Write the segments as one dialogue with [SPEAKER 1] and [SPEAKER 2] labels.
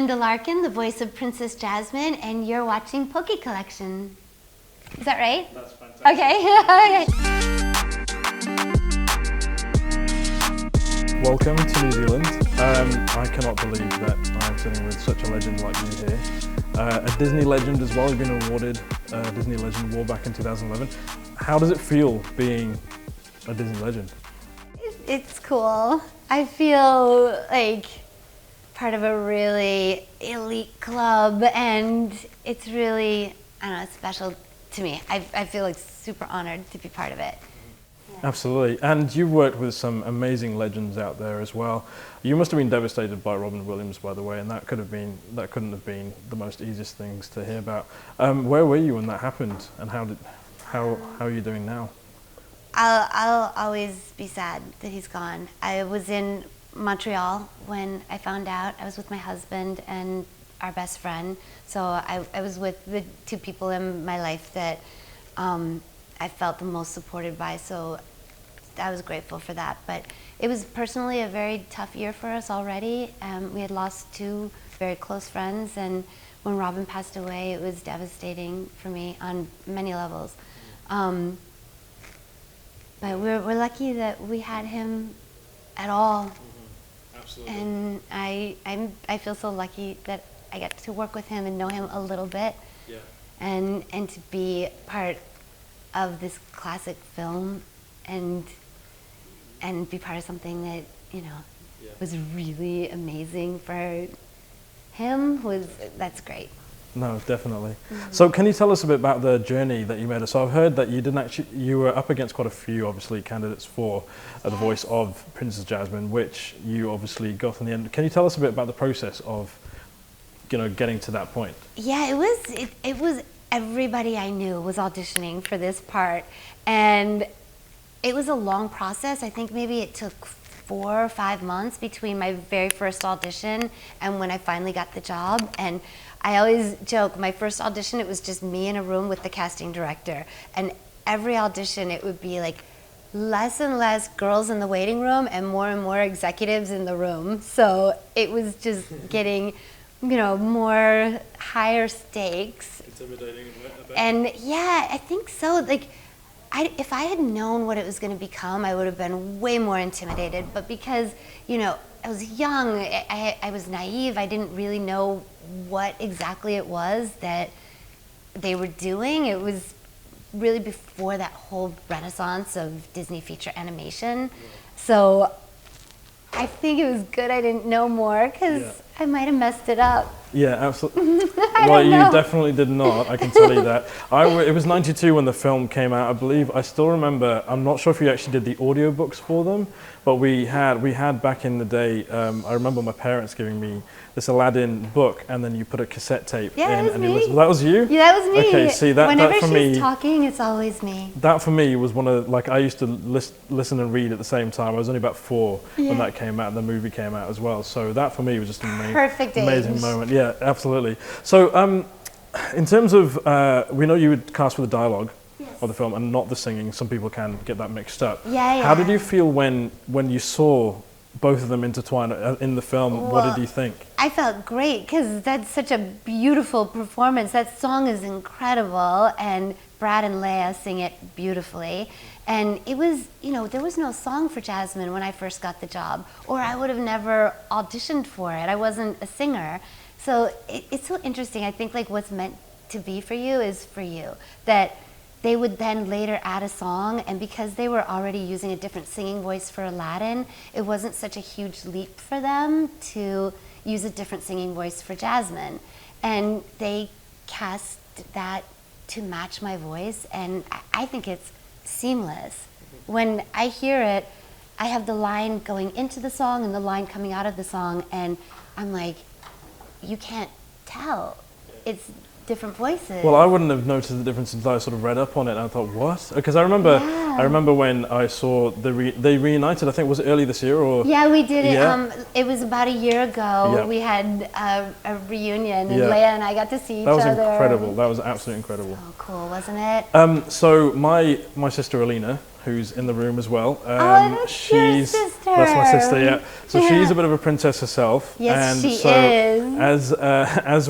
[SPEAKER 1] Linda Larkin, the voice of Princess Jasmine, and you're watching PokeCollection. Is that right?
[SPEAKER 2] That's fantastic.
[SPEAKER 1] Okay.
[SPEAKER 2] Welcome to New Zealand. I cannot believe that I'm sitting with such a legend like you here. A Disney legend as well. You've been awarded Disney Legend Award back in 2011. How does it feel being a Disney legend?
[SPEAKER 1] It's cool. I feel like part of a really elite club, and it's really, I don't know, it's special to me. I feel like super honored to be part of it.
[SPEAKER 2] Absolutely, and you've worked with some amazing legends out there as well. You must have been devastated by Robin Williams, by the way, and that couldn't have been the most easiest things to hear about. Where were you when that happened, and how are you doing now?
[SPEAKER 1] I'll always be sad that he's gone. I was in Montreal when I found out. I was with my husband and our best friend, so I was with the two people in my life that I felt the most supported by, so I was grateful for that. But it was personally a very tough year for us already. We had lost two very close friends, and when Robin passed away, it was devastating for me on many levels. But we're lucky that we had him at all.
[SPEAKER 2] Mm-hmm. Absolutely.
[SPEAKER 1] And I feel so lucky that I get to work with him and know him a little bit.
[SPEAKER 2] Yeah.
[SPEAKER 1] And to be part of this classic film and be part of something that, you know, was really amazing for him, that's great.
[SPEAKER 2] No, definitely. Mm-hmm. So can you tell us a bit about the journey that you made? So I've heard that you were up against quite a few, obviously, candidates for the voice of Princess Jasmine, which you obviously got in the end. Can you tell us a bit about the process of, you know, getting to that point?
[SPEAKER 1] Yeah, it was everybody I knew was auditioning for this part, and it was a long process. I think maybe it took 4 or 5 months between my very first audition and when I finally got the job. And I always joke, my first audition, it was just me in a room with the casting director, and every audition it would be like less and less girls in the waiting room and more executives in the room. So it was just getting, you know, more higher stakes.
[SPEAKER 2] Intimidating a bit.
[SPEAKER 1] And yeah, I think so. Like, if I had known what it was going to become, I would have been way more intimidated. But because, you know, I was young, I was naive, I didn't really know what exactly it was that they were doing. It was really before that whole renaissance of Disney feature animation. So I think it was good I didn't know more, because I might have messed it up.
[SPEAKER 2] Yeah, absolutely. Well, you definitely did not, I can tell you that. It was 92 when the film came out, I believe. I still remember, I'm not sure if you actually did the audiobooks for them, but we had back in the day, I remember my parents giving me this Aladdin book, and then you put a cassette tape in.
[SPEAKER 1] That was
[SPEAKER 2] and
[SPEAKER 1] me.
[SPEAKER 2] That was you?
[SPEAKER 1] Yeah, that was me.
[SPEAKER 2] Okay, see,
[SPEAKER 1] whenever
[SPEAKER 2] that for
[SPEAKER 1] she's
[SPEAKER 2] me,
[SPEAKER 1] talking, it's always me.
[SPEAKER 2] that for me was one of, like, I used to listen and read at the same time. I was only about 4 when that came out, and the movie came out as well. So that for me was just an amazing moment. Yeah, absolutely. So in terms of, we know you would cast for the dialogue of the film and not the singing. Some people can get that mixed up.
[SPEAKER 1] Yeah.
[SPEAKER 2] How did you feel when you saw both of them intertwined in the film? Well, what did you think?
[SPEAKER 1] I felt great, because that's such a beautiful performance. That song is incredible, and Brad and Leia sing it beautifully. And it was, you know, there was no song for Jasmine when I first got the job, or I would have never auditioned for it. I wasn't a singer. So it's so interesting. I think, like, what's meant to be for you is for you. That they would then later add a song, and because they were already using a different singing voice for Aladdin, it wasn't such a huge leap for them to use a different singing voice for Jasmine. And they cast that to match my voice, and I think it's seamless. When I hear it, I have the line going into the song and the line coming out of the song, and I'm like, you can't tell. It's different voices.
[SPEAKER 2] Well, I wouldn't have noticed the difference until I sort of read up on it, and I thought, what? Because I remember when I saw they reunited. I think, was it early this year, or?
[SPEAKER 1] Yeah, we did it. It was about a year ago.
[SPEAKER 2] Yeah.
[SPEAKER 1] We had a reunion, and Leia and I got to see each other.
[SPEAKER 2] That was incredible. That was absolutely incredible.
[SPEAKER 1] So cool, wasn't it?
[SPEAKER 2] So my sister Alina, who's in the room as well.
[SPEAKER 1] That's your sister.
[SPEAKER 2] That's my sister, yeah. So she's a bit of a princess herself.
[SPEAKER 1] Yes,
[SPEAKER 2] and
[SPEAKER 1] she
[SPEAKER 2] is. As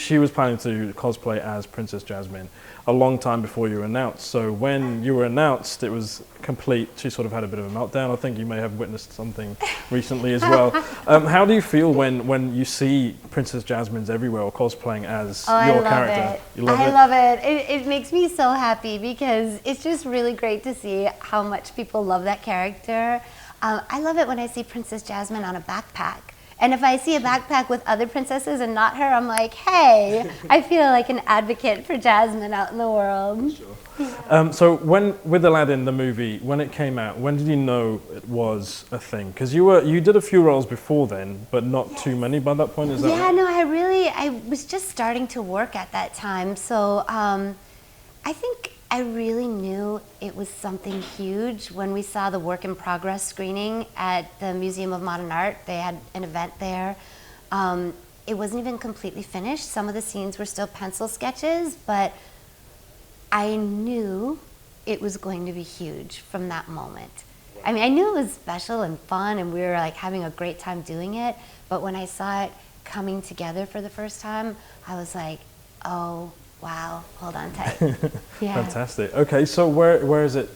[SPEAKER 2] she was planning to cosplay as Princess Jasmine a long time before you were announced. So when you were announced, it was complete. She sort of had a bit of a meltdown. I think you may have witnessed something recently as well. How do you feel when you see Princess Jasmine's everywhere or cosplaying as your character?
[SPEAKER 1] I love it. It makes me so happy because it's just really great to see how much people love that character. I love it when I see Princess Jasmine on a backpack. And if I see a backpack with other princesses and not her, I'm like, hey, I feel like an advocate for Jasmine out in the world.
[SPEAKER 2] Sure. So with Aladdin, the movie, when it came out, when did you know it was a thing? Because you did a few roles before then, but not too many by that point, is that right?
[SPEAKER 1] No, I was just starting to work at that time. So I think I really knew it was something huge when we saw the work in progress screening at the Museum of Modern Art. They had an event there. It wasn't even completely finished. Some of the scenes were still pencil sketches, but I knew it was going to be huge from that moment. I mean, I knew it was special and fun and we were like having a great time doing it, but when I saw it coming together for the first time, I was like, oh, wow, hold on tight. Yeah.
[SPEAKER 2] Fantastic. Okay, so where is it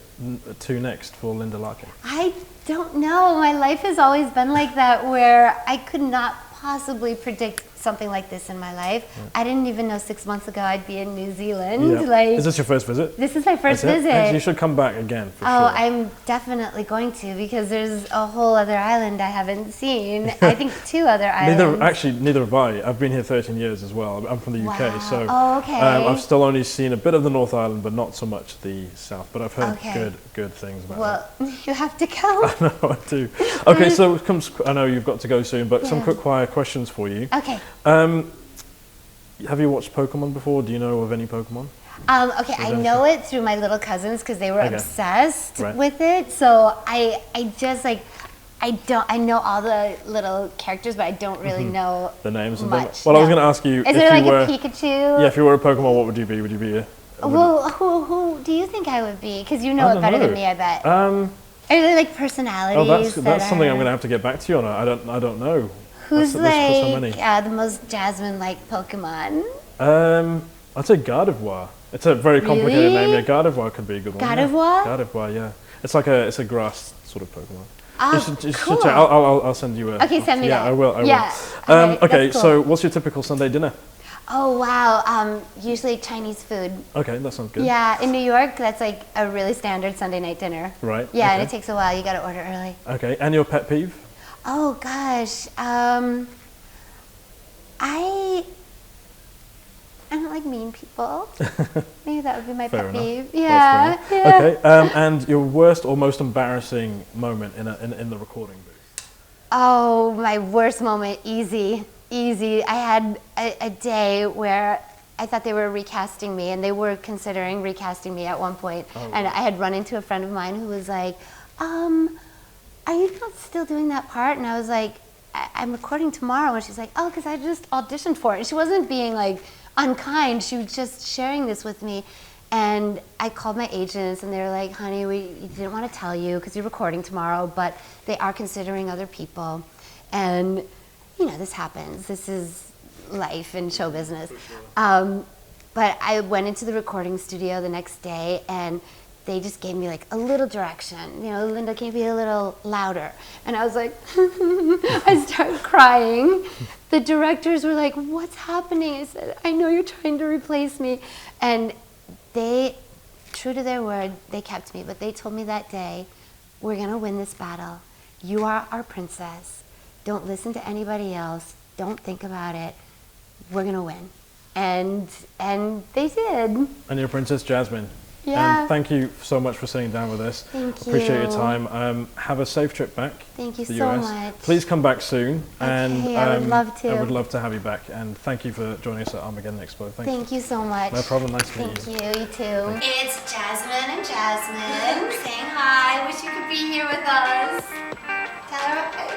[SPEAKER 2] to next for Linda Larkin?
[SPEAKER 1] I don't know. My life has always been like that where I could not possibly predict something like this in my life. Yeah. I didn't even know 6 months ago I'd be in New Zealand.
[SPEAKER 2] Yeah.
[SPEAKER 1] Like,
[SPEAKER 2] is this your first visit?
[SPEAKER 1] This is my first visit.
[SPEAKER 2] You should come back again for sure.
[SPEAKER 1] I'm definitely going to because there's a whole other island I haven't seen. I think 2 other islands.
[SPEAKER 2] Neither have I. I've been here 13 years as well. I'm from the UK, so
[SPEAKER 1] okay.
[SPEAKER 2] I've still only seen a bit of the North Island, but not so much the South. But I've heard good things about that.
[SPEAKER 1] Well, you have to go.
[SPEAKER 2] I know, I do. Okay, so I know you've got to go soon, but some quick fire questions for you.
[SPEAKER 1] Okay.
[SPEAKER 2] Have you watched Pokemon before? Do you know of any Pokemon?
[SPEAKER 1] Okay, I know it through my little cousins because they were obsessed with it. So I just like, I know all the little characters, but I don't really know
[SPEAKER 2] the names
[SPEAKER 1] much.
[SPEAKER 2] Of them. Well, I was going to ask you,
[SPEAKER 1] is there like a Pikachu?
[SPEAKER 2] Yeah, if you were a Pokemon, what would you be? Would you be a?
[SPEAKER 1] Well, who do you think I would be? Because you know it better than me, I bet. Are there like personalities?
[SPEAKER 2] That's something I'm going to have to get back to you on. I don't know.
[SPEAKER 1] Who's the most Jasmine-like Pokemon?
[SPEAKER 2] I'd say Gardevoir. It's a very complicated name. Yeah, Gardevoir could be a good one.
[SPEAKER 1] Gardevoir?
[SPEAKER 2] Yeah. Gardevoir, yeah. It's like it's a grass sort of Pokemon.
[SPEAKER 1] Oh, cool.
[SPEAKER 2] Check. I'll send you a.
[SPEAKER 1] Okay, send me that.
[SPEAKER 2] Yeah, I will.
[SPEAKER 1] Yeah.
[SPEAKER 2] Okay,
[SPEAKER 1] cool.
[SPEAKER 2] So what's your typical Sunday dinner?
[SPEAKER 1] Oh wow, usually Chinese food.
[SPEAKER 2] Okay, that sounds good.
[SPEAKER 1] Yeah, in New York, that's like a really standard Sunday night dinner.
[SPEAKER 2] Right.
[SPEAKER 1] Yeah,
[SPEAKER 2] okay.
[SPEAKER 1] and it takes a while. You got to order early.
[SPEAKER 2] Okay, and your pet peeve?
[SPEAKER 1] Oh gosh, I don't like mean people. Maybe that would be my pet peeve. Yeah.
[SPEAKER 2] Okay, and your worst or most embarrassing moment in the recording booth?
[SPEAKER 1] Oh, my worst moment, easy. I had a day where I thought they were recasting me, and they were considering recasting me at one point. Oh, and I had run into a friend of mine who was like, are you not still doing that part? And I was like, I'm recording tomorrow. And she's like, oh, because I just auditioned for it. And she wasn't being like unkind. She was just sharing this with me. And I called my agents and they were like, honey, we didn't want to tell you because you're recording tomorrow, but they are considering other people. And, you know, this happens. This is life in show business. Sure. But I went into the recording studio the next day and they just gave me like a little direction. You know, Linda, can you be a little louder? And I was like, I started crying. The directors were like, what's happening? I said, I know you're trying to replace me. And they, true to their word, they kept me. But they told me that day, we're gonna win this battle. You are our princess. Don't listen to anybody else. Don't think about it. We're gonna win. And they did. And
[SPEAKER 2] you're Princess Jasmine.
[SPEAKER 1] Yeah.
[SPEAKER 2] And thank you so much for sitting down with us.
[SPEAKER 1] Thank you.
[SPEAKER 2] Appreciate your time. Have a safe trip back.
[SPEAKER 1] Thank you
[SPEAKER 2] to the
[SPEAKER 1] so
[SPEAKER 2] US.
[SPEAKER 1] much.
[SPEAKER 2] Please come back soon.
[SPEAKER 1] Okay,
[SPEAKER 2] and
[SPEAKER 1] I would love to.
[SPEAKER 2] I would love to have you back. And thank you for joining us at Armageddon Expo.
[SPEAKER 1] Thank you so much.
[SPEAKER 2] No problem. Nice to meet you.
[SPEAKER 1] Thank you. You too. It's Jasmine and Jasmine saying hi. Wish you could be here with us. Tell her.